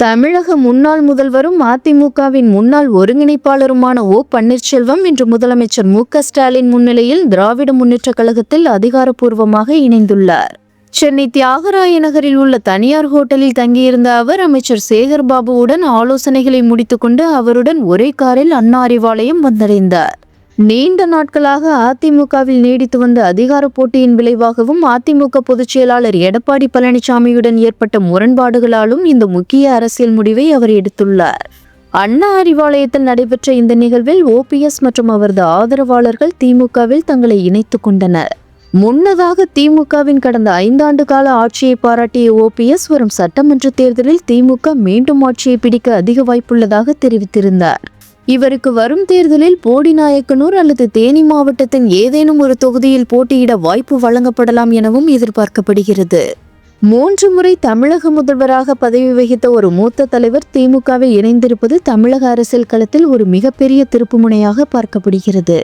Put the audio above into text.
தமிழக முன்னாள் முதல்வரும் அதிமுகவின் முன்னாள் ஒருங்கிணைப்பாளருமான ஓ பன்னீர்செல்வம் இன்று முதலமைச்சர் மு.க.ஸ்டாலின் முன்னிலையில் திராவிட முன்னேற்றக் கழகத்தில் அதிகாரப்பூர்வமாக இணைந்துள்ளார். சென்னை தியாகராய நகரில் உள்ள தனியார் ஹோட்டலில் தங்கியிருந்த அவர் அமைச்சர் சேகர்பாபுவுடன் ஆலோசனைகளை முடித்துக்கொண்டு அவருடன் ஒரே காரில் அண்ணா அறிவாலயம் வந்தடைந்தார். நீண்ட நாட்களாக அதிமுகவில் நீடித்து வந்த அதிகார போட்டியின் விளைவாகவும் அதிமுக பொதுச் செயலாளர் எடப்பாடி பழனிசாமியுடன் ஏற்பட்ட முரண்பாடுகளாலும் இந்த முக்கிய அரசியல் முடிவை அவர் எடுத்துள்ளார். அண்ணா அறிவாலயத்தில் நடைபெற்ற இந்த நிகழ்வில் ஓபிஎஸ் மற்றும் அவரது ஆதரவாளர்கள் திமுகவில் தங்களை இணைத்துக் கொண்டனர். முன்னதாக திமுகவின் கடந்த 5 ஆண்டு கால ஆட்சியை பாராட்டிய ஓபிஎஸ் வரும் சட்டமன்ற தேர்தலில் திமுக மீண்டும் ஆட்சியை பிடிக்க அதிக வாய்ப்புள்ளதாக தெரிவித்திருந்தார். இவருக்கு வரும் தேர்தலில் போடிநாயக்கனூர் அல்லது தேனி மாவட்டத்தின் ஏதேனும் ஒரு தொகுதியில் போட்டியிட வாய்ப்பு வழங்கப்படலாம் எனவும் எதிர்பார்க்கப்படுகிறது. 3 முறை தமிழக முதல்வராக பதவி வகித்த ஒரு மூத்த தலைவர் திமுகவில் இணைந்திருப்பது தமிழக அரசியல் களத்தில் ஒரு மிகப்பெரிய திருப்புமுனையாக பார்க்கப்படுகிறது.